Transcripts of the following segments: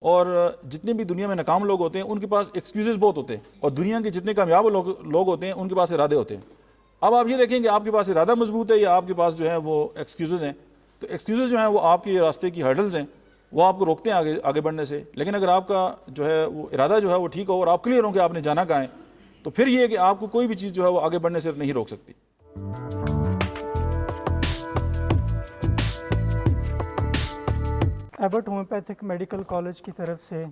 اور جتنے بھی دنیا میں ناکام لوگ ہوتے ہیں ان کے پاس ایکسکیوزز بہت ہوتے ہیں، اور دنیا کے جتنے کامیاب لوگ ہوتے ہیں ان کے پاس ارادے ہوتے ہیں۔ اب آپ یہ دیکھیں کہ آپ کے پاس ارادہ مضبوط ہے یا آپ کے پاس جو ہے وہ ایکسکیوزز ہیں، تو ایکسکیوزز جو ہیں وہ آپ کے راستے کی ہرڈلز ہیں، وہ آپ کو روکتے ہیں آگے بڑھنے سے۔ لیکن اگر آپ کا جو ہے وہ ارادہ جو ہے وہ ٹھیک ہو اور آپ کلیئر ہوں کہ آپ نے جانا کہاں ہے، تو پھر یہ ہے کہ آپ کو کوئی بھی چیز جو ہے وہ آگے بڑھنے سے نہیں روک سکتی۔ ایبٹ ہومیوپیتھک میڈیکل کالج کی طرف سے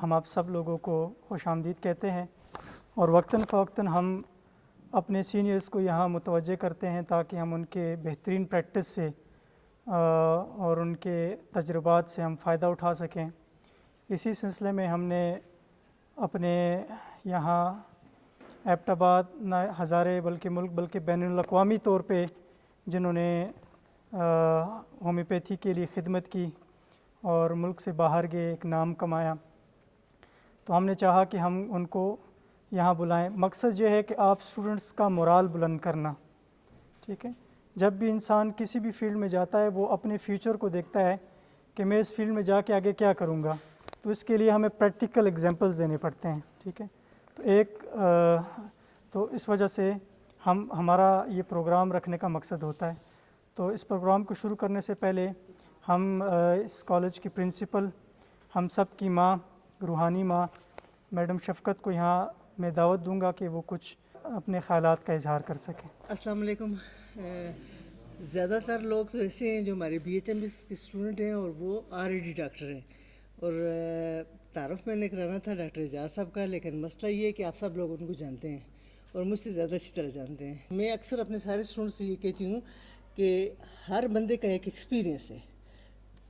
ہم آپ سب لوگوں کو خوش آمدید کہتے ہیں، اور وقتاً فوقتاً ہم اپنے سینئرز کو یہاں متوجہ کرتے ہیں تاکہ ہم ان کے بہترین پریکٹس سے اور ان کے تجربات سے ہم فائدہ اٹھا سکیں۔ اسی سلسلے میں ہم نے اپنے یہاں ایبٹ آباد نہ ہزارے بلکہ ملک بلکہ بین الاقوامی طور پہ جنہوں نے ہومیوپیتھی کے لیے خدمت کی اور ملک سے باہر گئے، ایک نام کمایا، تو ہم نے چاہا کہ ہم ان کو یہاں بلائیں۔ مقصد یہ ہے کہ آپ اسٹوڈنٹس کا مورال بلند کرنا، ٹھیک ہے۔ جب بھی انسان کسی بھی فیلڈ میں جاتا ہے وہ اپنے فیوچر کو دیکھتا ہے کہ میں اس فیلڈ میں جا کے آگے کیا کروں گا، تو اس کے لیے ہمیں پریکٹیکل ایگزامپلس دینے پڑتے ہیں، ٹھیک ہے۔ تو اس وجہ سے ہمارا یہ پروگرام رکھنے کا مقصد ہوتا ہے۔ تو اس پروگرام کو شروع کرنے سے پہلے ہم اس کالج کی پرنسپل، ہم سب کی ماں، روحانی ماں میڈم شفقت کو یہاں میں دعوت دوں گا کہ وہ کچھ اپنے خیالات کا اظہار کر سکیں۔ السلام علیکم۔ زیادہ تر لوگ تو ایسے ہیں جو ہمارے بی ایچ ایم کے اسٹوڈنٹ ہیں اور وہ آلریڈی ڈاکٹر ہیں، اور تعارف میں نے کرانا تھا ڈاکٹر اعجاز صاحب کا، لیکن مسئلہ یہ ہے کہ آپ سب لوگ ان کو جانتے ہیں اور مجھ سے زیادہ اچھی طرح جانتے ہیں۔ میں اکثر اپنے سارے اسٹوڈنٹ سے یہ کہتی ہوں کہ ہر بندے کا ایک ایکسپیرینس ہے۔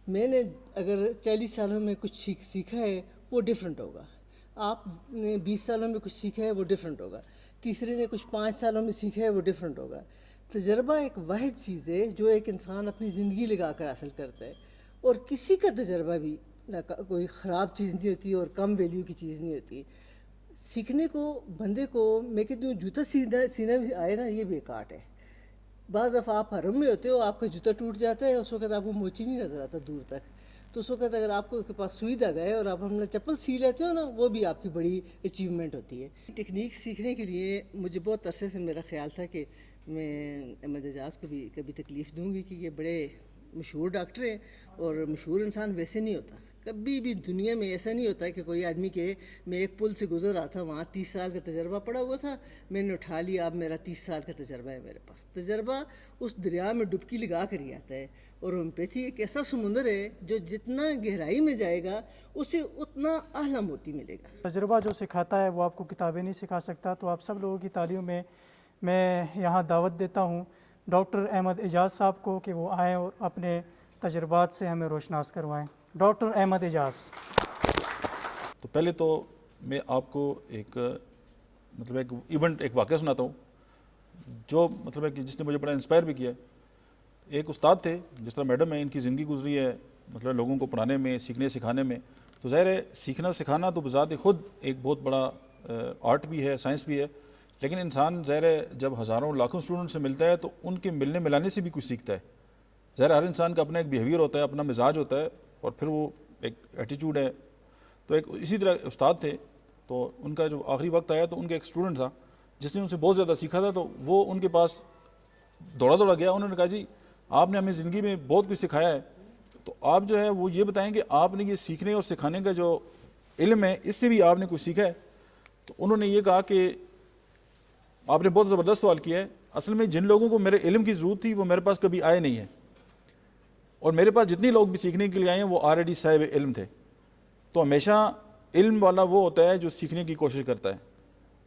میں نے اگر 40 سالوں میں کچھ سیکھا ہے وہ ڈیفرنٹ ہوگا، آپ نے 20 سالوں میں کچھ سیکھا ہے وہ ڈیفرنٹ ہوگا، تیسرے نے کچھ 5 سالوں میں سیکھا ہے وہ ڈیفرنٹ ہوگا۔ تجربہ ایک واحد چیز ہے جو ایک انسان اپنی زندگی لگا کر حاصل کرتا ہے، اور کسی کا تجربہ بھی کوئی خراب چیز نہیں ہوتی اور کم ویلیو کی چیز نہیں ہوتی۔ سیکھنے کو بندے کو، میں کہتی ہوں جوتا سینا بھی آئے نا، یہ بھی ایک آرٹ ہے۔ بعض دفعہ آپ حرم میں ہوتے ہو، آپ کا جوتا ٹوٹ جاتا ہے، اس وقت آپ کو موچی نہیں نظر آتا دور تک، تو اس وقت اگر آپ کو کے پاس سوئی دھاگا ہے اور آپ ہم نے چپل سی لیتے ہو نا، وہ بھی آپ کی بڑی اچیومنٹ ہوتی ہے۔ ٹیکنیک سیکھنے کے لیے مجھے بہت عرصے سے میرا خیال تھا کہ میں احمد اعجاز کو بھی کبھی تکلیف دوں گی کہ یہ بڑے مشہور ڈاکٹر ہیں، اور مشہور انسان ویسے نہیں ہوتا۔ کبھی بھی دنیا میں ایسا نہیں ہوتا کہ کوئی آدمی کہ میں ایک پل سے گزر رہا تھا، وہاں 30 سال کا تجربہ پڑا ہوا تھا، میں نے اٹھا لیا، اب میرا 30 سال کا تجربہ ہے میرے پاس۔ تجربہ اس دریا میں ڈبکی لگا کر ہی آتا ہے، اور ہومیوپیتھی ایک ایسا سمندر ہے جو جتنا گہرائی میں جائے گا اسے اتنا اعلیٰ موتی ملے گا۔ تجربہ جو سکھاتا ہے وہ آپ کو کتابیں نہیں سکھا سکتا، تو آپ سب لوگوں کی تعلیم میں یہاں دعوت دیتا ہوں ڈاکٹر احمد اعجاز صاحب کو کہ وہ آئیں اور اپنے تجربات سے ہمیں روشناس کروائیں۔ ڈاکٹر احمد اعجاز۔ تو پہلے تو میں آپ کو ایک ایونٹ، ایک واقعہ سناتا ہوں جو ہے کہ جس نے مجھے بڑا انسپائر بھی کیا ہے۔ ایک استاد تھے، جس طرح میڈم ہے، ان کی زندگی گزری ہے لوگوں کو پڑھانے میں، سیکھنے سکھانے میں، تو ظاہر ہے سیکھنا سکھانا تو بذات خود ایک بہت بڑا آرٹ بھی ہے، سائنس بھی ہے، لیکن انسان ظاہر ہے جب ہزاروں لاکھوں اسٹوڈنٹ سے ملتا ہے تو ان کے ملنے ملانے سے بھی کچھ سیکھتا ہے۔ ظاہر ہر انسان کا اپنا ایک بیہیویئر ہوتا ہے، اپنا مزاج ہوتا ہے، اور پھر وہ ایک ایٹیچیوڈ ہے۔ تو ایک اسی طرح استاد تھے، تو ان کا جو آخری وقت آیا تو ان کا ایک اسٹوڈنٹ تھا جس نے ان سے بہت زیادہ سیکھا تھا، تو وہ ان کے پاس دوڑا گیا۔ انہوں نے کہا جی آپ نے ہمیں زندگی میں بہت کچھ سکھایا ہے، تو آپ جو ہے وہ یہ بتائیں کہ آپ نے یہ سیکھنے اور سکھانے کا جو علم ہے اس سے بھی آپ نے کچھ سیکھا ہے؟ تو انہوں نے یہ کہا کہ آپ نے بہت زبردست سوال کیا ہے، اصل میں جن لوگوں کو میرے علم کی ضرورت تھی وہ میرے پاس کبھی آئے نہیں ہیں، اور میرے پاس جتنے لوگ بھی سیکھنے کے لیے آئے ہیں وہ آلریڈی صاحب علم تھے۔ تو ہمیشہ علم والا وہ ہوتا ہے جو سیکھنے کی کوشش کرتا ہے۔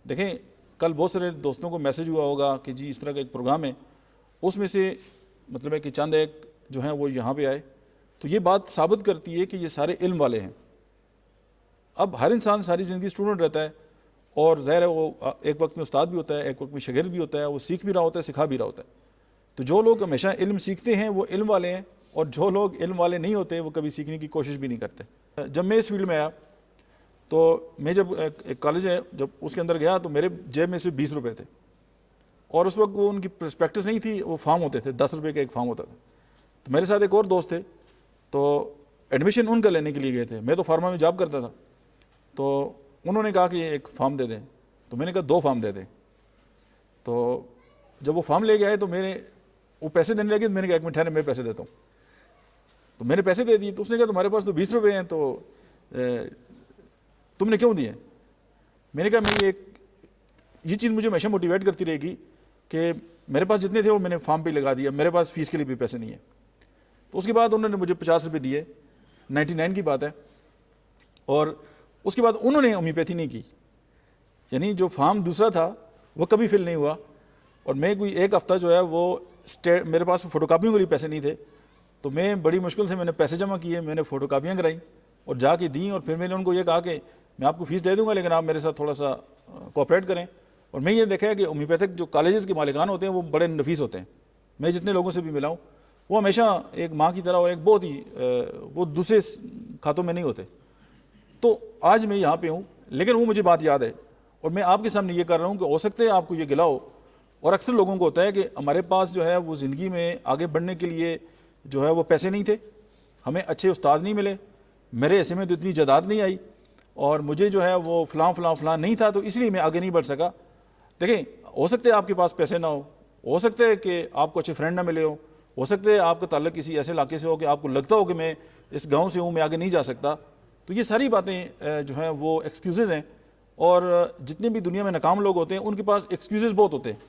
دیکھیں کل بہت سارے دوستوں کو میسج ہوا ہوگا کہ جی اس طرح کا ایک پروگرام ہے، اس میں سے ہے کہ چند ایک جو ہیں وہ یہاں پہ آئے، تو یہ بات ثابت کرتی ہے کہ یہ سارے علم والے ہیں۔ اب ہر انسان ساری زندگی اسٹوڈنٹ رہتا ہے، اور ظاہر ہے وہ ایک وقت میں استاد بھی ہوتا ہے، ایک وقت میں شاگرد بھی ہوتا ہے، وہ سیکھ بھی رہا ہوتا ہے، سکھا بھی رہا ہوتا ہے۔ تو جو لوگ ہمیشہ علم سیکھتے ہیں وہ علم والے ہیں، اور جو لوگ علم والے نہیں ہوتے وہ کبھی سیکھنے کی کوشش بھی نہیں کرتے۔ جب میں اس فیلڈ میں آیا تو میں جب ایک کالج ہے جب اس کے اندر گیا تو میرے جیب میں صرف 20 روپے تھے، اور اس وقت وہ ان کی پریکٹس نہیں تھی، وہ فارم ہوتے تھے، 10 روپے کا ایک فارم ہوتا تھا۔ تو میرے ساتھ ایک اور دوست تھے، تو ایڈمیشن ان کا لینے کے لیے گئے تھے. میں تو فارما میں جاب کرتا تھا, تو انہوں نے کہا کہ ایک فارم دے دیں, تو میں نے کہا 2 فارم دے دیں. تو جب وہ فارم لے کے آئے تو وہ پیسے دینے لگے, تو میں نے کہا 1 منٹ ٹھہرے, میں پیسے دیتا ہوں. تو میں نے پیسے دے دیے. تو اس نے کہا تمہارے پاس تو 20 روپے ہیں, تو تم نے کیوں دیے؟ میں نے کہا یہ چیز مجھے ہمیشہ موٹیویٹ کرتی رہے گی کہ میرے پاس جتنے تھے وہ میں نے فارم پہ لگا دیا, میرے پاس فیس کے لیے بھی پیسے نہیں ہیں. تو اس کے بعد انہوں نے مجھے 50 روپے دیے, 99 کی بات ہے, اور اس کے بعد انہوں نے ہومیوپیتھی نہیں کی. یعنی جو فارم دوسرا تھا وہ کبھی فل نہیں ہوا, اور میں کوئی 1 ہفتہ جو ہے وہ میرے پاس فوٹو کاپیوں کے لیے پیسے نہیں تھے, تو میں بڑی مشکل سے میں نے پیسے جمع کیے, میں نے فوٹو کاپیاں کرائیں اور جا کے دیں, اور پھر میں نے ان کو یہ کہا کہ میں آپ کو فیس دے دوں گا لیکن آپ میرے ساتھ تھوڑا سا کوآپریٹ کریں. اور میں یہ دیکھا ہے کہ ہومیوپیتھک جو کالجز کے مالکان ہوتے ہیں وہ بڑے نفیس ہوتے ہیں. میں جتنے لوگوں سے بھی ملا ہوں وہ ہمیشہ ایک ماں کی طرح اور ایک بہت ہی وہ دوسرے کھاتوں میں نہیں ہوتے. تو آج میں یہاں پہ ہوں, لیکن وہ مجھے بات یاد ہے, اور میں آپ کے سامنے یہ کر رہا ہوں کہ ہو سکتا ہے آپ کو یہ گلا ہو, اور اکثر لوگوں کو ہوتا ہے کہ ہمارے پاس جو ہے وہ زندگی میں آگے بڑھنے کے لیے جو ہے وہ پیسے نہیں تھے, ہمیں اچھے استاد نہیں ملے, میرے حصے میں تو اتنی جائیداد نہیں آئی, اور مجھے جو ہے وہ فلاں نہیں تھا, تو اس لیے میں آگے نہیں بڑھ سکا. دیکھیں, ہو سکتا ہے آپ کے پاس پیسے نہ ہو سکتا ہے کہ آپ کو اچھے فرینڈ نہ ملے ہو سکتا ہے آپ کا تعلق کسی ایسے علاقے سے ہو کہ آپ کو لگتا ہو کہ میں اس گاؤں سے ہوں, میں آگے نہیں جا سکتا. تو یہ ساری باتیں جو ہیں وہ ایکسکیوزز ہیں, اور جتنے بھی دنیا میں ناکام لوگ ہوتے ہیں ان کے پاس ایکسکیوزز بہت ہوتے ہیں,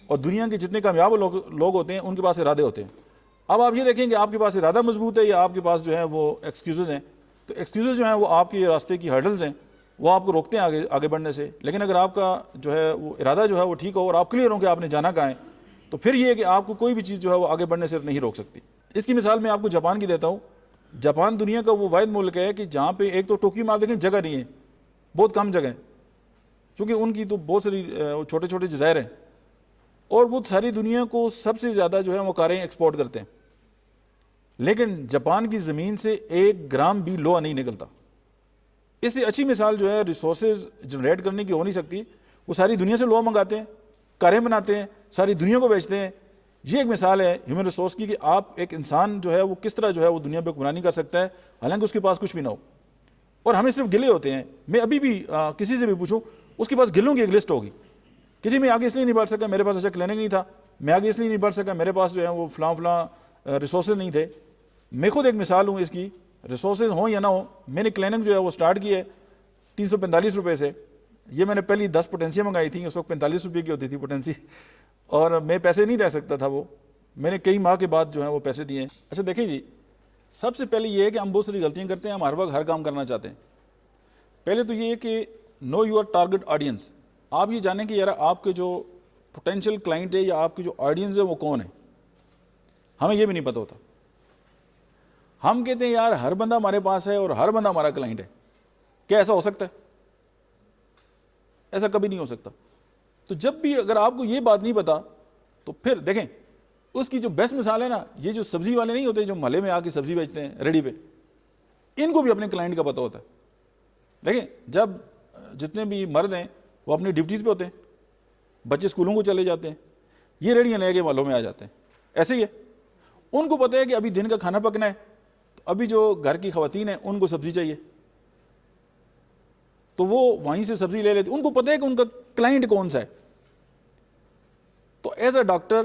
اور دنیا کے جتنے کامیاب لوگ ہوتے ہیں ان کے پاس ارادے ہوتے ہیں. اب آپ یہ دیکھیں کہ آپ کے پاس ارادہ مضبوط ہے یا آپ کے پاس جو ہے وہ ایکسکیوزز ہیں. تو ایکسکیوزز جو ہیں وہ آپ کے راستے کی ہرڈلز ہیں, وہ آپ کو روکتے ہیں آگے بڑھنے سے. لیکن اگر آپ کا جو ہے وہ ارادہ جو ہے وہ ٹھیک ہو اور آپ کلیئر ہوں کہ آپ نے جانا کہاں ہے, تو پھر یہ ہے کہ آپ کو کوئی بھی چیز جو ہے وہ آگے بڑھنے سے نہیں روک سکتی. اس کی مثال میں آپ کو جاپان کی دیتا ہوں. جاپان دنیا کا وہ واحد ملک ہے کہ جہاں پہ ایک تو ٹوکیو میں آپ دیکھیں جگہ نہیں ہے, بہت کم جگہ ہے, کیونکہ ان کی تو بہت ساری چھوٹے چھوٹے جزائر ہیں, اور وہ ساری دنیا کو سب سے زیادہ جو ہے وہ کاریں ایکسپورٹ کرتے ہیں. لیکن جاپان کی زمین سے 1 گرام بھی لوہا نہیں نکلتا. اس سے اچھی مثال جو ہے ریسورسز جنریٹ کرنے کی ہو نہیں سکتی. وہ ساری دنیا سے لوہا منگاتے ہیں, کاریں بناتے ہیں, ساری دنیا کو بیچتے ہیں. یہ ایک مثال ہے ہیومن ریسورس کی کہ آپ ایک انسان جو ہے وہ کس طرح جو ہے وہ دنیا پہ حکمرانی کر سکتا ہے حالانکہ اس کے پاس کچھ بھی نہ ہو. اور ہمیں صرف گلے ہوتے ہیں. میں ابھی بھی کسی سے بھی پوچھوں اس کے پاس گلوں کی ایک لسٹ ہوگی کہ جی میں آگے اس لیے نہیں بڑھ سکا, میرے پاس اچھا کلینک نہیں تھا, میں آگے اس لیے نہیں بڑھ سکا, میرے پاس جو ہے وہ فلاں ریسورسز نہیں تھے. میں خود ایک مثال ہوں اس کی, ریسورسز ہوں یا نہ ہوں, میں نے کلینک جو ہے وہ سٹارٹ کی ہے 345 روپے سے. یہ میں نے پہلی 10 پوٹینسیاں منگائی تھیں, اس وقت 45 روپے کی ہوتی تھی پوٹینسی, اور میں پیسے نہیں دے سکتا تھا. وہ میں نے کئی ماہ کے بعد جو ہے وہ پیسے دیے ہیں. اچھا دیکھیں جی, سب سے پہلے یہ ہے کہ ہم بہت ساری غلطیاں کرتے ہیں, ہم ہر وقت ہر کام کرنا چاہتے ہیں. پہلے تو یہ ہے کہ نو یور ٹارگٹ آڈینس. آپ یہ جانیں کہ یار آپ کے جو پوٹینشیل کلائنٹ ہے یا آپ کی جو آڈینس ہے وہ کون ہے. ہمیں یہ بھی نہیں پتہ ہوتا. ہم کہتے ہیں یار ہر بندہ ہمارے پاس ہے اور ہر بندہ ہمارا کلائنٹ ہے. کیا ایسا ہو سکتا ہے؟ ایسا کبھی نہیں ہو سکتا. تو جب بھی اگر آپ کو یہ بات نہیں پتا تو پھر دیکھیں اس کی جو بیسٹ مثال ہے نا, یہ جو سبزی والے نہیں ہوتے جو محلے میں آ کے سبزی بیچتے ہیں ریڈی پہ, ان کو بھی اپنے کلائنٹ کا پتہ ہوتا ہے. دیکھیں جب جتنے بھی مرد ہیں وہ اپنی ڈیوٹیز پہ ہوتے ہیں, بچے اسکولوں کو چلے جاتے ہیں, یہ ریڑیاں لے کے محلوں میں آ جاتے ہیں. ایسے ہی ہے, ان کو پتہ ہے کہ ابھی دن کا کھانا پکنا ہے, تو ابھی جو گھر کی خواتین ہیں ان کو سبزی چاہیے, تو وہ وہیں سے سبزی لے لیتے. ان کو پتہ ہے کہ ان کا کلائنٹ کون سا ہے. تو as a doctor,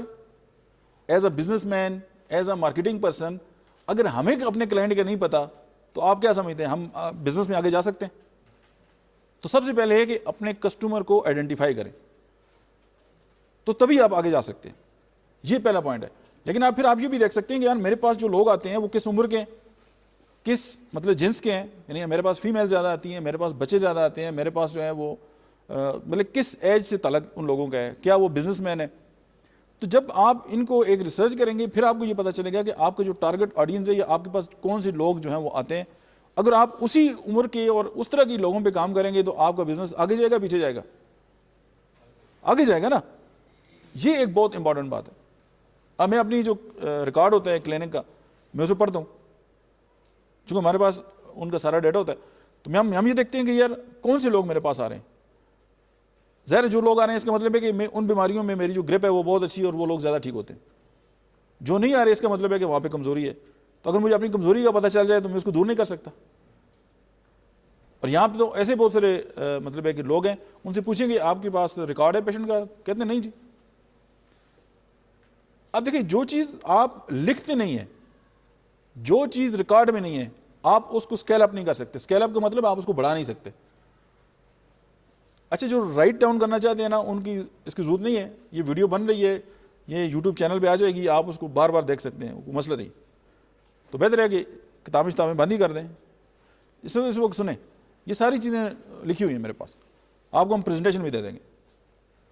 as a business man, as a marketing person, اگر ہمیں اپنے کلائنٹ کا نہیں پتا تو آپ کیا سمجھتے ہیں ہم بزنس میں آگے جا سکتے ہیں؟ تو سب سے پہلے ہے کہ اپنے کسٹمر کو آئیڈینٹیفائی کریں, تو تبھی آپ آگے جا سکتے ہیں. یہ پہلا پوائنٹ ہے. لیکن آپ پھر آپ یہ بھی دیکھ سکتے ہیں کہ یار میرے پاس جو لوگ آتے ہیں وہ کس عمر کے ہیں, کس مطلب جنس کے ہیں. یعنی میرے پاس فیمیل زیادہ آتی ہیں, میرے پاس بچے زیادہ آتے ہیں, میرے پاس جو ہے وہ مطلب کس ایج سے تعلق ان لوگوں کا ہے, کیا وہ بزنس مین ہے. تو جب آپ ان کو ایک ریسرچ کریں گے پھر آپ کو یہ پتہ چلے گا کہ آپ کا جو ٹارگٹ آڈینس ہے یا آپ کے پاس کون سے لوگ جو ہیں وہ آتے ہیں. اگر آپ اسی عمر کے اور اس طرح کے لوگوں پہ کام کریں گے تو آپ کا بزنس آگے جائے گا پیچھے جائے گا؟ آگے جائے گا نا. یہ ایک بہت امپورٹنٹ بات ہے. اب میں اپنی جو ریکارڈ ہوتا ہے کلینک کا میں اسے پڑھتا ہوں, چونکہ ہمارے پاس ان کا سارا ڈیٹا ہوتا ہے, تو ہم یہ دیکھتے ہیں کہ یار کون سے لوگ میرے پاس آ رہے ہیں. ظاہر جو لوگ آ رہے ہیں اس کا مطلب ہے کہ میں ان بیماریوں میں میری جو گرپ ہے وہ بہت اچھی ہے اور وہ لوگ زیادہ ٹھیک ہوتے ہیں. جو نہیں آ رہے اس کا مطلب ہے کہ وہاں پہ کمزوری ہے. تو اگر مجھے اپنی کمزوری کا پتہ چل جائے تو میں اس کو دور نہیں کر سکتا. اور یہاں پہ تو ایسے بہت سارے مطلب ہے کہ لوگ ہیں, ان سے پوچھیں گے آپ کے پاس ریکارڈ ہے پیشنٹ کا, کہتے ہیں نہیں جی. اب دیکھیں جو چیز آپ لکھتے نہیں ہیں, جو چیز ریکارڈ میں نہیں ہے, آپ اس کو اسکیل اپ نہیں کر سکتے. اسکیل اپ کا مطلب آپ اس کو بڑھا نہیں سکتے. اچھا جو رائٹ ڈاؤن کرنا چاہتے ہیں نا, ان کی اس کی ضرورت نہیں ہے. یہ ویڈیو بن رہی ہے, یہ یوٹیوب چینل پہ آ جائے گی, آپ اس کو بار بار دیکھ سکتے ہیں, کوئی مسئلہ نہیں. تو بہتر ہے کہ کتابیں بند ہی کر دیں. اس وقت سنیں, یہ ساری چیزیں لکھی ہوئی ہیں میرے پاس, آپ کو ہم پریزنٹیشن بھی دے دیں گے,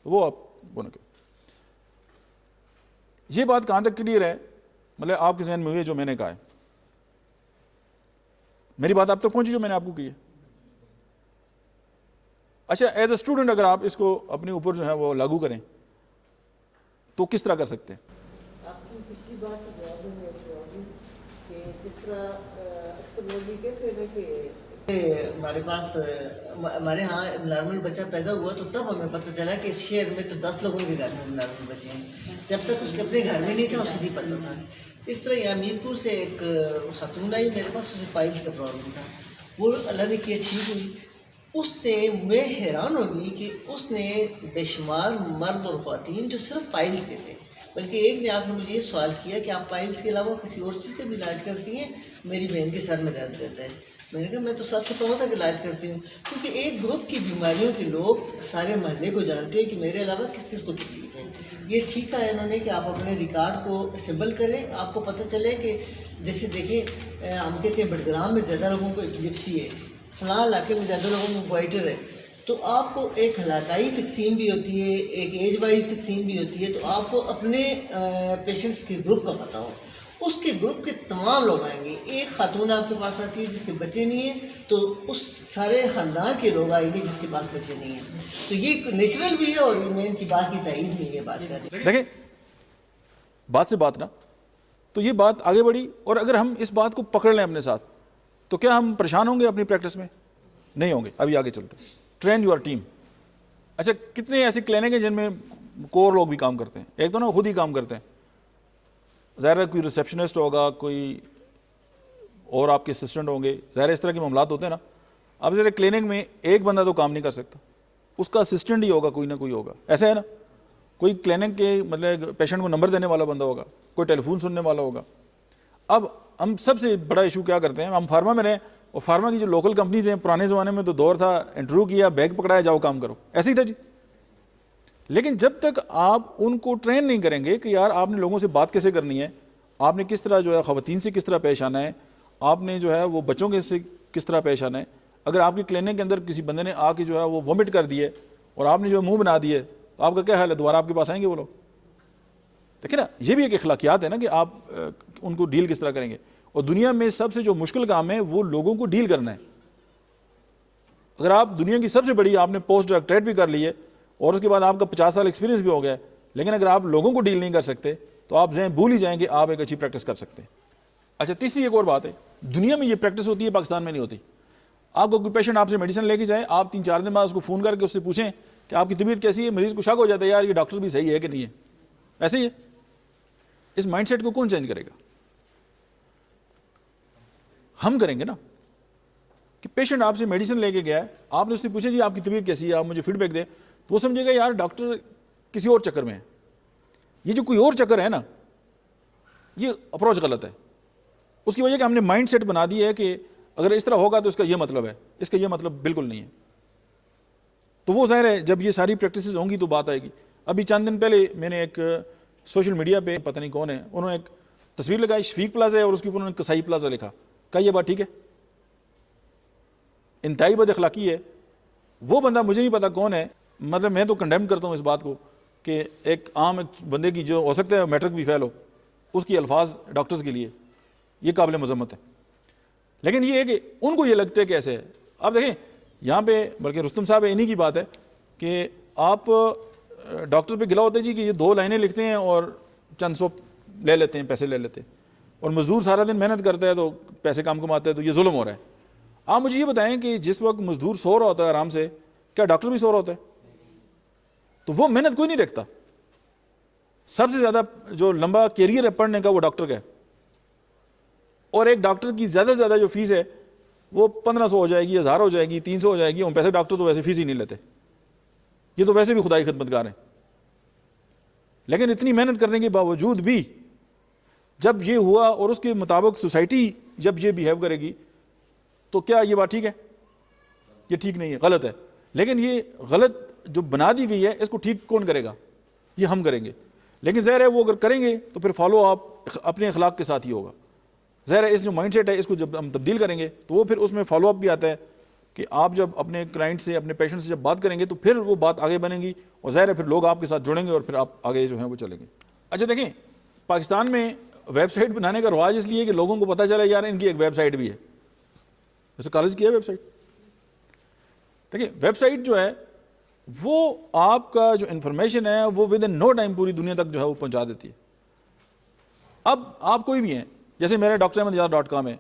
وہ آپ بولیں گے. یہ بات کہاں تک کلیئر ہے, مطلب آپ کے ذہن میں ہوئی ہے جو میں نے کہا ہے؟ میری بات آپ تک پہنچی جو میں نے آپ کو کی ہے؟ اچھا ایز اے اسٹوڈنٹ اگر آپ اس کو اپنے اوپر جو ہے وہ لاگو کریں تو کس طرح کر سکتے ہیں؟ آپ کی پچھلی بات کا جواب ہے کہ جس طرح اکثر لوگ یہ کہتے ہیں کہ ہمارے پاس ہمارے ہاں نارمل بچہ پیدا ہوا تو تب ہمیں پتہ چلا کہ اس شہر میں تو 10 لوگوں کے گھر میں نارمل بچے ہیں, جب تک اس کے اپنے گھر میں نہیں تھا اسے نہیں پتہ تھا. اس طرح یہاں میرپور سے ایک خاتون آئی میرے پاس, اسے پائلس کا پرابلم تھا, وہ اللہ نے کیا ٹھیک ہوئی. اس نے, میں حیران ہوگی کہ اس نے بے شمار مرد اور خواتین جو صرف پائلس کے تھے, بلکہ ایک نے آ کر مجھے یہ سوال کیا کہ آپ پائلس کے علاوہ کسی اور چیز کا بھی علاج کرتی ہیں؟ میری بہن کے سر میں درد رہتا ہے. میں نے کہا میں تو سر سے پاؤں تک علاج کرتی ہوں, کیونکہ ایک گروپ کی بیماریوں کے لوگ سارے محلے کو جانتے ہیں کہ میرے علاوہ کس کس کو تکلیف ہے. یہ ٹھیک کہا ہے انہوں نے کہ آپ اپنے ریکارڈ کو اسمبل کریں, آپ کو پتہ چلے کہ جیسے دیکھیں ہم کہتے ہیں بڈگرام میں زیادہ لوگوں کو ایپلیپسی ہے, فلاں علاقے میں زیادہ لوگوں کو گوائٹر ہے, تو آپ کو ایک علاقائی تقسیم بھی ہوتی ہے, ایک ایج وائز تقسیم بھی ہوتی ہے. تو آپ کو اپنے پیشنٹس کے گروپ کا پتہ ہو, اس کے گروپ کے تمام لوگ آئیں گے. ایک خاتون آپ کے پاس آتی ہے جس کے بچے نہیں ہیں, تو اس سارے خاندان کے لوگ آئیں گے جس کے پاس بچے نہیں ہیں. تو یہ نیچرل بھی ہے, اور میں ان کی بات کی تائید نہیں ہے بات کر رہی. دیکھیں بات سے بات نا, تو یہ بات آگے بڑھی, اور اگر ہم اس بات کو پکڑ لیں اپنے ساتھ تو کیا ہم پریشان ہوں گے اپنی پریکٹس میں؟ نہیں ہوں گے. ابھی آگے چلتے ہیں. Train your team. اچھا کتنے ایسی کلینک ہیں جن میں کور لوگ بھی کام کرتے ہیں؟ ایک تو نا خود ہی کام کرتے ہیں, ظاہر ہے کوئی ریسیپشنسٹ ہوگا, کوئی اور آپ کے اسسٹنٹ ہوں گے, ظاہر اس طرح کے معاملات ہوتے ہیں نا. اب ذرا کلینک میں ایک بندہ تو کام نہیں کر سکتا, اس کا اسسٹنٹ ہی ہوگا, کوئی نہ کوئی ہوگا. ایسا ہے نا, کوئی کلینک کے مطلب پیشنٹ کو نمبر دینے والا بندہ ہوگا, کوئی ٹیلی فون سننے والا ہوگا. اب ہم سب سے بڑا ایشو کیا کرتے ہیں, ہم فارما میں رہیں, اور فارما کی جو لوکل کمپنیز ہیں, پرانے زمانے میں تو دور تھا انٹرویو کیا, بیگ پکڑایا, جاؤ کام کرو, ایسے ہی تھا جی. لیکن جب تک آپ ان کو ٹرین نہیں کریں گے کہ یار آپ نے لوگوں سے بات کیسے کرنی ہے, آپ نے کس طرح جو ہے خواتین سے کس طرح پیش آنا ہے, آپ نے جو ہے وہ بچوں کے سے کس طرح پیش آنا ہے. اگر آپ کی کلینک کے اندر کسی بندے نے آ کے جو ہے وہ وومٹ کر دی ہے اور آپ نے جو ہے منہ بنا دیے, تو آپ کا کیا حال ہے؟ دوبارہ آپ کے پاس آئیں گے وہ لوگ؟ دیکھیں نا, یہ بھی ایک اخلاقیات ہے نا کہ آپ ان کو ڈیل کس طرح کریں گے. اور دنیا میں سب سے جو مشکل کام ہے وہ لوگوں کو ڈیل کرنا ہے. اگر آپ دنیا کی سب سے بڑی, آپ نے پوسٹ ڈاکٹریٹ بھی کر لی ہے اور اس کے بعد آپ کا 50 سال ایکسپیرینس بھی ہو گیا ہے, لیکن اگر آپ لوگوں کو ڈیل نہیں کر سکتے تو آپ ذہن بھول ہی جائیں کہ آپ ایک اچھی پریکٹس کر سکتے ہیں. اچھا تیسری ایک اور بات ہے, دنیا میں یہ پریکٹس ہوتی ہے, پاکستان میں نہیں ہوتی. آپ کو کوئی پیشنٹ آپ سے میڈیسن لے کے جائے, آپ 3-4 دن بعد اس کو فون کر کے اس سے پوچھیں کہ آپ کی طبیعت کیسی ہے, مریض کو شک ہو جاتا ہے یار یہ ڈاکٹر بھی صحیح ہے کہ نہیں ہے. ایسے ہی ہے. اس مائنڈ سیٹ کو کون چینج کرے گا؟ ہم کریں گے نا. کہ پیشنٹ آپ سے میڈیسن لے کے گیا ہے, آپ نے اس سے پوچھا جی آپ کی طبیعت کیسی ہے, آپ مجھے فیڈ بیک دیں, تو وہ سمجھے گا یار ڈاکٹر کسی اور چکر میں ہے. یہ جو کوئی اور چکر ہے نا, یہ اپروچ غلط ہے. اس کی وجہ کہ ہم نے مائنڈ سیٹ بنا دی ہے کہ اگر اس طرح ہوگا تو اس کا یہ مطلب ہے, اس کا یہ مطلب بالکل نہیں ہے. تو وہ ظاہر ہے جب یہ ساری پریکٹسز ہوں گی تو بات آئے گی. ابھی چند دن پہلے میں نے ایک سوشل میڈیا پہ, پتہ نہیں کون ہے, انہوں نے ایک تصویر لگائی, شفیق پلازا ہے اور اس کے اوپر انہوں نے کسائی پلازا لکھا. کہا یہ بات ٹھیک ہے؟ انتہائی بد اخلاقی ہے. وہ بندہ مجھے نہیں پتا کون ہے, مطلب میں تو کنڈیم کرتا ہوں اس بات کو کہ ایک عام ایک بندے کی جو ہو سکتا ہے میٹرک بھی فیل ہو, اس کی الفاظ ڈاکٹرز کے لیے یہ قابل مذمت ہے. لیکن یہ ہے کہ ان کو یہ لگتا ہے کہ ایسے ہے. آپ دیکھیں یہاں پہ, بلکہ رستم صاحب انہی کی بات ہے کہ آپ ڈاکٹر پہ گلا ہوتا ہے جی کہ یہ 2 لائنیں لکھتے ہیں اور چند سو لے لیتے ہیں, پیسے لے لیتے ہیں, اور مزدور سارا دن محنت کرتا ہے تو پیسے کم کماتا ہے, تو یہ ظلم ہو رہا ہے. آپ مجھے یہ بتائیں کہ جس وقت مزدور سو رہا ہوتا ہے آرام سے, کیا ڈاکٹر بھی سو رہا ہوتا ہے؟ تو وہ محنت کوئی نہیں دیکھتا. سب سے زیادہ جو لمبا کیریئر ہے پڑھنے کا وہ ڈاکٹر کا ہے. اور ایک ڈاکٹر کی زیادہ سے زیادہ جو فیس ہے وہ 1500 ہو جائے گی, 1000 ہو جائے گی, 300 ہو جائے گی. ہم پیسے ڈاکٹر تو ویسے فیس ہی نہیں لیتے, یہ تو ویسے بھی خدائی خدمتگار ہیں. لیکن اتنی محنت کرنے کے باوجود بھی جب یہ ہوا اور اس کے مطابق سوسائٹی جب یہ بیہیو کرے گی تو کیا یہ بات ٹھیک ہے؟ یہ ٹھیک نہیں ہے, غلط ہے. لیکن یہ غلط جو بنا دی گئی ہے اس کو ٹھیک کون کرے گا؟ یہ ہم کریں گے. لیکن ظاہر ہے وہ اگر کریں گے تو پھر فالو آپ اپنے اخلاق کے ساتھ ہی ہوگا. ظاہر ہے اس جو مائنڈ سیٹ ہے اس کو جب ہم تبدیل کریں گے تو وہ پھر اس میں فالو اپ بھی آتا ہے کہ آپ جب اپنے کلائنٹ سے, اپنے پیشنٹ سے جب بات کریں گے تو پھر وہ بات آگے بنے گی, اور ظاہر ہے پھر لوگ آپ کے ساتھ جڑیں گے اور پھر آپ آگے جو ہیں وہ چلیں گے. اچھا دیکھیں, پاکستان میں ویب سائٹ بنانے کا رواج اس لیے کہ لوگوں کو پتہ چلا یار ان کی ایک ویب سائٹ بھی ہے. جیسے کالج کی ہے ویب سائٹ. دیکھیں ویب سائٹ جو ہے وہ آپ کا جو انفارمیشن ہے وہ ود ان نو ٹائم پوری دنیا تک جو ہے وہ پہنچا دیتی ہے. اب آپ کوئی بھی ہیں, جیسے میرا ڈاکٹراحمدیار.com ہے,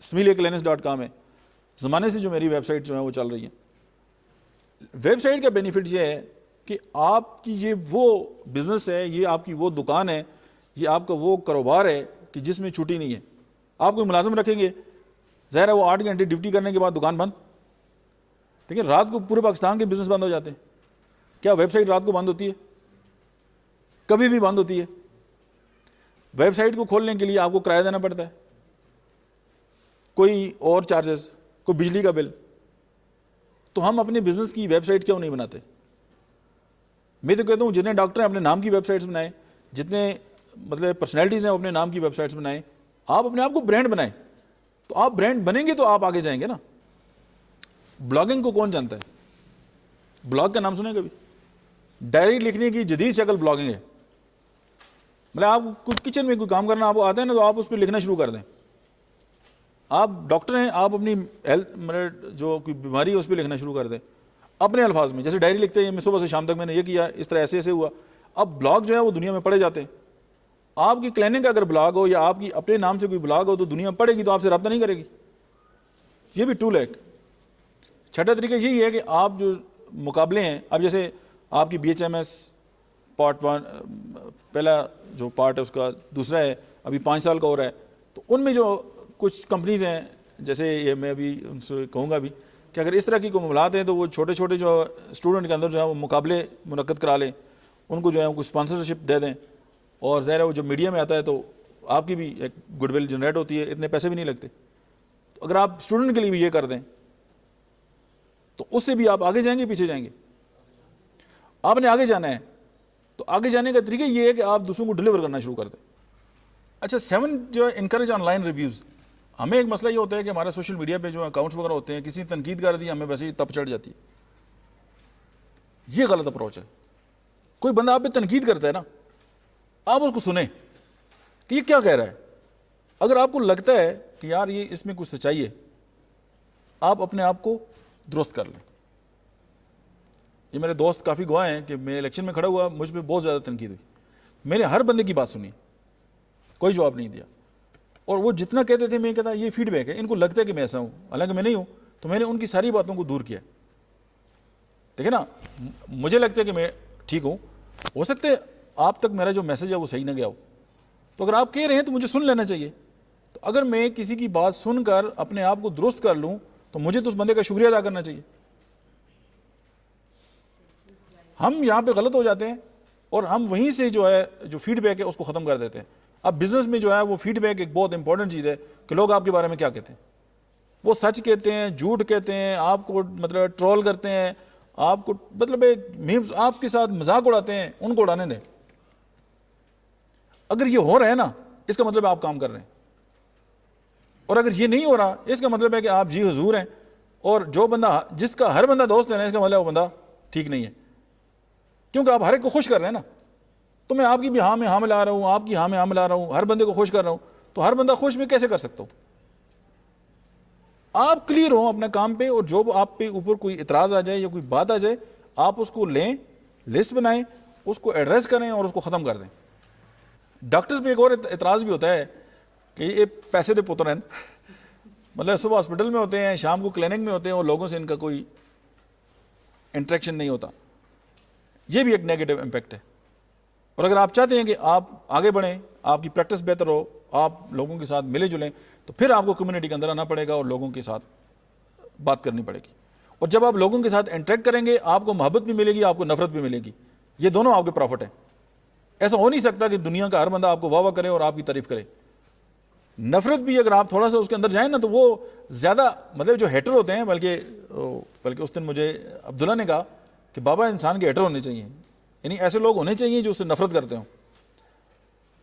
smileclinics.com ہے, زمانے سے جو میری ویب سائٹ جو ہیں وہ چل رہی ہیں. ویب سائٹ کا بینیفٹ یہ ہے کہ آپ کی یہ وہ بزنس ہے, یہ آپ کی وہ دکان ہے, یہ آپ کا وہ کاروبار ہے کہ جس میں چھٹی نہیں ہے. آپ کوئی ملازم رکھیں گے, ظاہر ہے وہ 8 گھنٹے ڈیوٹی کرنے کے بعد دکان بند. دیکھیں رات کو پورے پاکستان کے بزنس بند ہو جاتے ہیں. کیا ویب سائٹ رات کو بند ہوتی ہے؟ کبھی بھی بند ہوتی ہے. ویب سائٹ کو کھولنے کے لیے آپ کو کرایہ دینا پڑتا ہے, کوئی اور چارجز, کوئی بجلی کا بل. تو ہم اپنے بزنس کی ویب سائٹ کیوں نہیں بناتے؟ میں تو کہتا ہوں جتنے ڈاکٹر ہیں اپنے نام کی ویب سائٹس بنائیں, جتنے مطلب پرسنالٹیز ہیں اپنے نام کی ویب سائٹس بنائیں. آپ اپنے آپ کو برانڈ بنائیں, تو آپ برانڈ بنیں گے تو آپ آگے جائیں گے نا. بلاگنگ کو کون جانتا ہے؟ بلاگ کا نام سنے کبھی؟ ڈائری لکھنے کی جدید شکل بلاگنگ ہے. مطلب آپ کو کچن میں کوئی کام کرنا آپ کو آتا ہے نا, تو آپ اس پہ لکھنا شروع کر دیں. آپ ڈاکٹر ہیں, آپ اپنی مطلب جو کوئی بیماری ہے اس پہ لکھنا شروع کر دیں اپنے الفاظ میں. جیسے ڈائری لکھتے ہیں میں صبح سے شام تک میں نے یہ کیا, اس طرح ایسے ایسے ہوا. اب بلاگ جو ہے وہ دنیا میں پڑھے جاتے ہیں. آپ کی کلینک کا اگر بلاگ ہو یا آپ کی اپنے نام سے کوئی بلاگ ہو تو دنیا پڑھے گی, تو آپ سے رابطہ نہیں کرے گی. یہ بھی ٹول ہے. چھٹا طریقہ یہی ہے کہ آپ جو مقابلے ہیں, اب جیسے آپ کی BHMS پارٹ 1 پہلا جو پارٹ ہے اس کا, دوسرا ہے ابھی 5 سال کا ہو رہا ہے, تو ان میں جو کچھ کمپنیز ہیں, جیسے یہ میں ابھی ان سے کہوں گا بھی کہ اگر اس طرح کی کوئی معاملات ہیں تو وہ چھوٹے چھوٹے جو اسٹوڈنٹ کے اندر جو ہے وہ مقابلے منعقد کرا لیں, ان کو جو ہے کوئی اسپانسرشپ دے دیں, اور ظاہر ہے وہ جو میڈیا میں آتا ہے تو آپ کی بھی ایک گڈ ول جنریٹ ہوتی ہے, اتنے پیسے بھی نہیں لگتے. تو اگر آپ اسٹوڈنٹ کے لیے بھی یہ کر دیں تو اس سے بھی آپ آگے جائیں گے پیچھے جائیں گے؟ آپ نے آگے جانا ہے, تو آگے جانے کا طریقہ یہ ہے کہ آپ دوسروں کو ڈلیور کرنا شروع کر دیں. اچھا 7 جو انکریج آن لائن ریویوز. ہمیں ایک مسئلہ یہ ہوتا ہے کہ ہمارا سوشل میڈیا پہ جو اکاؤنٹس وغیرہ ہوتے ہیں, کسی نے تنقید کر دی ہمیں ویسے ہی تپ چڑھ جاتی ہے. یہ غلط اپروچ ہے. کوئی بندہ آپ پہ تنقید کرتا ہے نا, آپ اس کو سنیں کہ یہ کیا کہہ رہا ہے. اگر آپ کو لگتا ہے کہ یار یہ اس میں کچھ سچائی ہے, آپ اپنے آپ کو درست کر لیں. یہ میرے دوست کافی گواہ ہیں کہ میں الیکشن میں کھڑا ہوا, مجھ پہ بہت زیادہ تنقید ہوئی. میں نے ہر بندے کی بات سنی, کوئی جواب نہیں دیا, اور وہ جتنا کہتے تھے میں کہتا یہ فیڈ بیک ہے, ان کو لگتا ہے کہ میں ایسا ہوں, حالانکہ میں نہیں ہوں. تو میں نے ان کی ساری باتوں کو دور کیا. دیکھیں نا, مجھے لگتا ہے کہ میں ٹھیک ہوں, ہو سکتا ہے آپ تک میرا جو میسج ہے وہ صحیح نہ گیا ہو, تو اگر آپ کہہ رہے ہیں تو مجھے سن لینا چاہیے. تو اگر میں کسی کی بات سن کر اپنے آپ کو درست کر لوں تو مجھے تو اس بندے کا شکریہ ادا کرنا چاہیے. ہم یہاں پہ غلط ہو جاتے ہیں اور ہم وہیں سے جو ہے جو فیڈ بیک ہے اس کو ختم کر دیتے ہیں. اب بزنس میں جو ہے وہ فیڈ بیک ایک بہت امپورٹنٹ چیز ہے کہ لوگ آپ کے بارے میں کیا کہتے ہیں. وہ سچ کہتے ہیں, جھوٹ کہتے ہیں, آپ کو مطلب ٹرول کرتے ہیں, آپ کو مطلب میمز آپ کے ساتھ مذاق اڑاتے ہیں, ان کو اڑانے دیں. اگر یہ ہو رہا ہے نا, اس کا مطلب آپ کام کر رہے ہیں, اور اگر یہ نہیں ہو رہا اس کا مطلب ہے کہ آپ جی حضور ہیں, اور جو بندہ جس کا ہر بندہ دوست ہے نا, اس کا مطلب وہ بندہ ٹھیک نہیں ہے, کیونکہ آپ ہر ایک کو خوش کر رہے ہیں نا. تو میں آپ کی بھی ہاں میں ہاں ملا رہا ہوں, آپ کی ہاں میں ہاں ملا رہا ہوں, ہر بندے کو خوش کر رہا ہوں, تو ہر بندہ خوش میں کیسے کر سکتا ہوں؟ آپ کلیئر ہوں اپنے کام پہ, اور جو آپ پہ اوپر کوئی اعتراض آ جائے یا کوئی بات آ جائے, آپ اس کو لیں, لسٹ بنائیں, اس کو ایڈریس کریں اور اس کو ختم کر دیں. ڈاکٹرز پہ ایک اور اعتراض بھی ہوتا ہے کہ یہ پیسے دے پتر ہیں, مطلب صبح ہاسپٹل میں ہوتے ہیں, شام کو کلینک میں ہوتے ہیں, اور لوگوں سے ان کا کوئی انٹریکشن نہیں ہوتا. یہ بھی ایک نیگیٹو امپیکٹ ہے. اور اگر آپ چاہتے ہیں کہ آپ آگے بڑھیں, آپ کی پریکٹس بہتر ہو, آپ لوگوں کے ساتھ ملے جلیں, تو پھر آپ کو کمیونٹی کے اندر آنا پڑے گا اور لوگوں کے ساتھ بات کرنی پڑے گی. اور جب آپ لوگوں کے ساتھ انٹریکٹ کریں گے آپ کو محبت بھی ملے گی, آپ کو نفرت بھی ملے گی. یہ دونوں آپ کے پروفٹ ہیں. ایسا ہو نہیں سکتا کہ دنیا کا ہر بندہ آپ کو واہ واہ کرے اور آپ کی تعریف کرے. نفرت بھی اگر آپ تھوڑا سا اس کے اندر جائیں نا تو وہ زیادہ مطلب جو ہیٹر ہوتے ہیں, بلکہ اس دن مجھے عبداللہ نے کہا کہ بابا انسان کے ہیٹر ہونے چاہیے, یعنی ایسے لوگ ہونے چاہیے جو اس سے نفرت کرتے ہوں.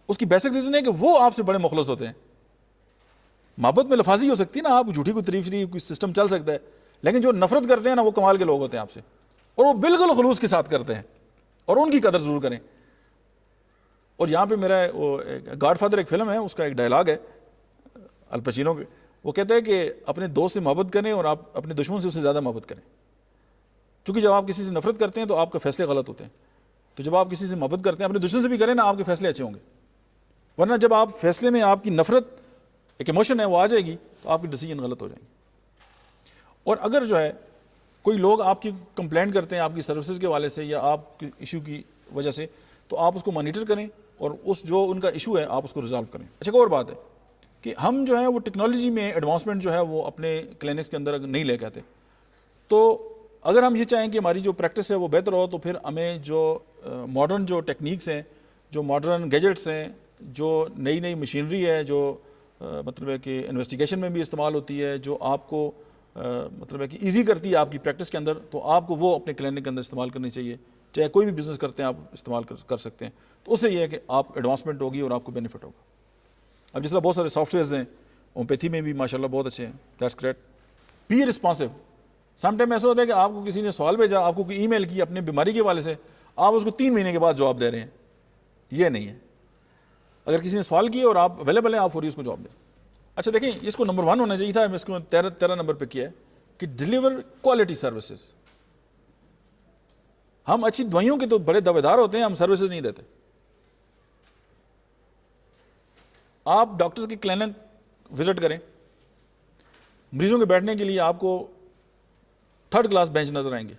اس کی بیسک ریزن ہے کہ وہ آپ سے بڑے مخلص ہوتے ہیں. محبت میں لفاظی ہو سکتی ہے نا, آپ جھوٹی کوئی تعریف کوئی سسٹم چل سکتا ہے, لیکن جو نفرت کرتے ہیں نا وہ کمال کے لوگ ہوتے ہیں آپ سے, اور وہ بالکل خلوص کے ساتھ کرتے ہیں, اور ان کی قدر ضرور کریں. اور یہاں پہ میرا گاڈ فادر ایک فلم ہے, اس کا ایک ڈائلاگ ہے الپچینو کے, وہ کہتے ہیں کہ اپنے دوست سے محبت کریں اور آپ اپنے دشمن سے اس سے زیادہ محبت کریں, کیونکہ جب آپ کسی سے نفرت کرتے ہیں تو آپ کے فیصلے غلط ہوتے ہیں. تو جب آپ کسی سے محبت کرتے ہیں اپنے دشمن سے بھی کریں نا, آپ کے فیصلے اچھے ہوں گے. ورنہ جب آپ فیصلے میں آپ کی نفرت ایک ایموشن ہے وہ آ جائے گی تو آپ کی ڈیسیجن غلط ہو جائیں گے. اور اگر جو ہے کوئی لوگ آپ کی کمپلینٹ کرتے ہیں آپ کی سروسز کے حوالے سے یا آپ کی ایشو کی وجہ سے, تو آپ اس کو مانیٹر کریں اور اس جو ان کا ایشو ہے آپ اس کو ریزالو کریں. اچھا ایک اور بات ہے کہ ہم جو ہے وہ ٹیکنالوجی میں ایڈوانسمنٹ جو ہے وہ اپنے کلینکس کے اندر نہیں لے کے آتے. تو اگر ہم یہ چاہیں کہ ہماری جو پریکٹس ہے وہ بہتر ہو, تو پھر ہمیں جو ماڈرن جو ٹیکنیکس ہیں, جو ماڈرن گیجٹس ہیں, جو نئی نئی مشینری ہے, جو مطلب ہے کہ انویسٹیگیشن میں بھی استعمال ہوتی ہے, جو آپ کو مطلب ہے کہ ایزی کرتی ہے آپ کی پریکٹس کے اندر, تو آپ کو وہ اپنے کلینک کے اندر استعمال کرنی چاہیے. چاہے کوئی بھی بزنس کرتے ہیں آپ استعمال کر سکتے ہیں. تو اس سے یہ ہے کہ آپ ایڈوانسمنٹ ہوگی اور آپ کو بینیفٹ ہوگا. اب جس طرح بہت سارے سافٹ ویئرز ہیں, ہومیوپیتھی میں بھی ماشاء اللہ بہت اچھے ہیں, that's great. Be responsive. Some time ایسا ہوتا ہے کہ آپ کو کسی نے سوال بھیجا, آپ کو کوئی ای میل کی اپنی بیماری کے حوالے سے, آپ اس کو 3 مہینے کے بعد جواب دے رہے ہیں. یہ نہیں ہے. اگر کسی نے سوال کیا اور آپ اویلیبل ہیں, آپ فوری اس کو جواب دیں. اچھا دیکھیں, اس کو نمبر 1 ہونا چاہیے تھا, اس کو 13 نمبر پہ کیا ہے کہ ڈیلیور کوالٹی سروسز. ہم اچھی دوائیوں کے تو بڑے دعوے دار ہوتے ہیں, ہم سروسز نہیں دیتے. آپ ڈاکٹرز کی کلینک وزٹ کریں, مریضوں کے بیٹھنے کے لیے آپ کو 3rd کلاس بینچ نظر آئیں گے.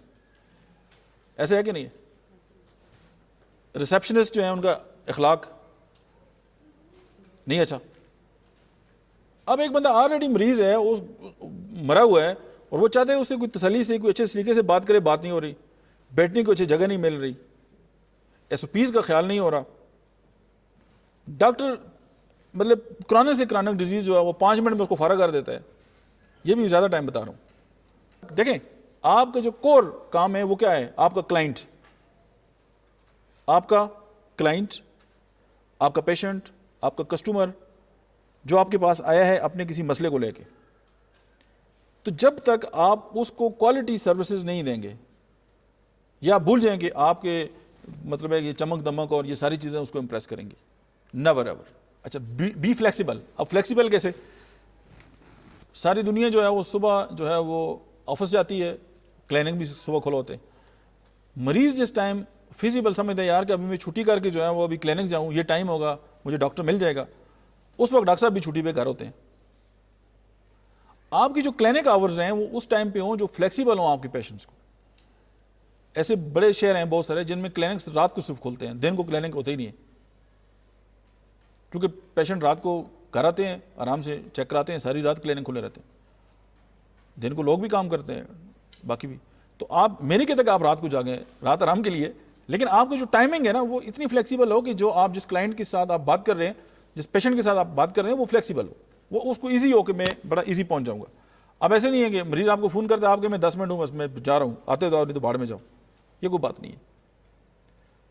ایسے ہے کہ نہیں ہے؟ ریسیپشنسٹ جو ہیں ان کا اخلاق نہیں اچھا. اب ایک بندہ آلریڈی مریض ہے, مرا ہوا ہے, اور وہ چاہتے ہیں اس سے کوئی تسلی سے کوئی اچھے طریقے سے بات کرے, بات نہیں ہو رہی, بیٹھنے کو اچھی جگہ نہیں مل رہی, SOPs کا خیال نہیں ہو رہا. ڈاکٹر مطلب کرونک سے کرونک ڈیزیز جو ہے وہ 5 منٹ میں اس کو فارغ کر دیتا ہے. یہ بھی زیادہ ٹائم بتا رہا ہوں. دیکھیں آپ کا جو کور کام ہے وہ کیا ہے, آپ کا کلائنٹ, آپ کا پیشنٹ, آپ کا کسٹمر جو آپ کے پاس آیا ہے اپنے کسی مسئلے کو لے کے. تو جب تک آپ اس کو کوالٹی سروسز نہیں دیں گے, یا بھول جائیں کہ آپ کے مطلب ہے یہ چمک دمک اور یہ ساری چیزیں اس کو امپریس کریں گی, نیور ایور. اچھا بی فلیکسیبل. اب فلیکسیبل کیسے؟ ساری دنیا جو ہے وہ صبح جو ہے وہ آفس جاتی ہے, کلینک بھی صبح کھلو ہوتے ہیں. مریض جس ٹائم فیزیبل سمجھتے ہیں یار کہ ابھی میں چھٹی کر کے جو ہے وہ ابھی کلینک جاؤں, یہ ٹائم ہوگا, مجھے ڈاکٹر مل جائے گا, اس وقت ڈاکٹر صاحب بھی چھٹی پہ گھر ہوتے ہیں. آپ کی جو کلینک آورز ہیں وہ اس ٹائم پہ ہوں جو فلیکسیبل ہوں آپ کے پیشنٹس کو. ایسے بڑے شہر ہیں بہت سارے جن میں کلینکس رات کو صرف کھلتے ہیں, دن کو کلینک ہوتے ہی نہیں ہے, کیونکہ پیشنٹ رات کو گھر آتے ہیں, آرام سے چیک کراتے ہیں, ساری رات کلینک کھلے رہتے ہیں. دن کو لوگ بھی کام کرتے ہیں, باقی بھی. تو آپ میں نہیں کہتا کہ آپ رات کو جاگیں, رات آرام کے لیے, لیکن آپ کی جو ٹائمنگ ہے نا وہ اتنی فلیکسیبل ہو کہ جو آپ جس کلائنٹ کے ساتھ آپ بات کر رہے ہیں, جس پیشنٹ کے ساتھ آپ بات کر رہے ہیں وہ فلیکسیبل ہو, وہ اس کو ایزی ہو کہ میں بڑا ایزی پہنچ جاؤں گا. اب ایسے نہیں ہے کہ مریض آپ کو فون کرتا ہے آپ کہ میں 10 منٹ ہوں بس میں جا رہا ہوں, آتے تو نہیں تو بھاڑ میں جاؤ. یہ کوئی بات نہیں ہے,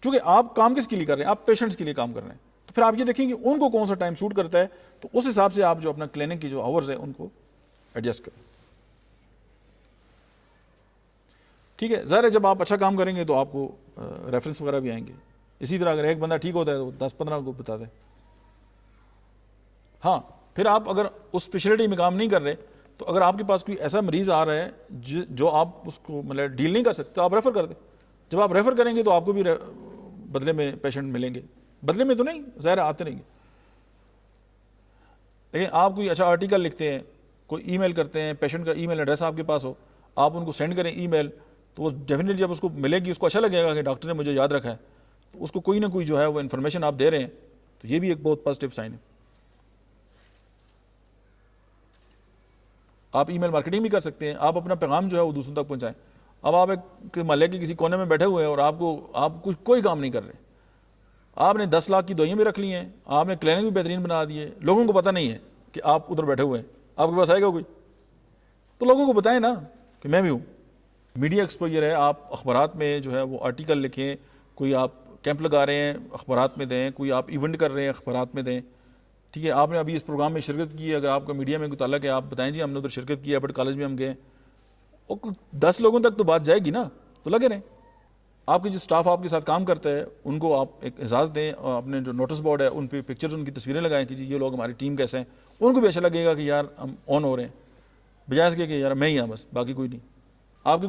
چونکہ آپ کام کس کے لیے کر رہے ہیں, آپ پیشنٹس کے لیے کام کر رہے ہیں. تو پھر آپ یہ دیکھیں کہ ان کو کون سا ٹائم سوٹ کرتا ہے, تو اس حساب سے آپ جو اپنا کلینک کی جو آورز ہیں ان کو ایڈجسٹ کریں. ٹھیک ہے, ظاہر ہے جب آپ اچھا کام کریں گے تو آپ کو ریفرنس وغیرہ بھی آئیں گے. اسی طرح اگر ایک بندہ ٹھیک ہوتا ہے تو 10-15 کو بتا دیں. ہاں پھر آپ اگر اس اسپیشلٹی میں کام نہیں کر رہے, تو اگر آپ کے پاس کوئی ایسا مریض آ رہا ہے جو آپ اس کو مطلب ڈیل نہیں کر سکتے تو آپ ریفر کر دیں. جب آپ ریفر کریں گے تو آپ کو بھی بدلے میں پیشنٹ ملیں گے, بدلے میں تو نہیں, ظاہر آتے رہیں گے. لیکن آپ کوئی اچھا آرٹیکل لکھتے ہیں, کوئی ای میل کرتے ہیں, پیشنٹ کا ای میل ایڈریس آپ کے پاس ہو, آپ ان کو سینڈ کریں ای میل, تو وہ ڈیفینیٹلی جب اس کو ملے گی اس کو اچھا لگے گا کہ ڈاکٹر نے مجھے یاد رکھا ہے, تو اس کو کوئی نہ کوئی جو ہے وہ انفارمیشن آپ دے رہے ہیں, تو یہ بھی ایک بہت پازیٹیو سائن ہے. آپ ای میل مارکیٹنگ بھی کر سکتے ہیں, آپ اپنا پیغام جو ہے وہ دوسروں تک پہنچائیں. اب آپ ایک محلے کے کسی کونے میں بیٹھے ہوئے ہیں اور آپ کچھ کوئی کام نہیں کر رہے, آپ نے 10 لاکھ کی دوائیاں بھی رکھ لی ہیں, آپ نے کلینک بھی بہترین بنا دیے, لوگوں کو پتہ نہیں ہے کہ آپ ادھر بیٹھے ہوئے ہیں, آپ کے پاس آئے گا کوئی؟ تو لوگوں کو بتائیں نا کہ میں بھی ہوں. میڈیا ایکسپوجر ہے, آپ اخبارات میں جو ہے وہ آرٹیکل لکھیں, کوئی آپ کیمپ لگا رہے ہیں اخبارات میں دیں, کوئی آپ ایونٹ کر رہے ہیں اخبارات میں دیں. ٹھیک ہے, آپ نے ابھی اس پروگرام میں شرکت کی ہے, اگر آپ کا میڈیا میں کوئی تعلق ہے آپ بتائیں جی ہم نے ادھر شرکت کی ہے, بٹ کالج میں ہم گئے, اور 10 لوگوں تک تو بات جائے گی نا, تو لگے رہیں. آپ کے جو اسٹاف آپ کے ساتھ کام کرتا ہے ان کو آپ ایک اعزاز دیں, اور اپنے جو نوٹس بورڈ ہے ان پہ پکچرز ان کی تصویریں لگائیں کہ جی یہ لوگ ہماری ٹیم کیسے ہیں, ان کو بھی اچھا لگے گا کہ یار ہم آن ہو رہے ہیں, بجائے اس کے کہ یار میں ہی ہوں بس باقی کوئی نہیں. آپ کے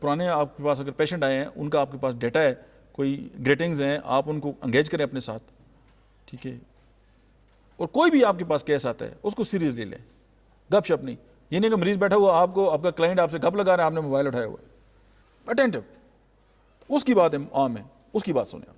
پرانے آپ کے پاس اگر پیشنٹ آئے ہیں ان کا آپ کے پاس ڈیٹا ہے, کوئی گریٹنگز ہیں, آپ ان کو انگیج کریں اپنے ساتھ. ٹھیک ہے, اور کوئی بھی آپ کے پاس کیس آتا ہے اس کو سیریز لے لیں, گپ شپ نہیں. یہ نہیں کہ مریض بیٹھا ہوا آپ کو آپ کا کلائنٹ آپ سے گپ لگا رہا ہے, آپ نے موبائل اٹھایا ہوا ہے. اٹینٹو, اس کی بات عام ہے, اس کی بات سنیں آپ.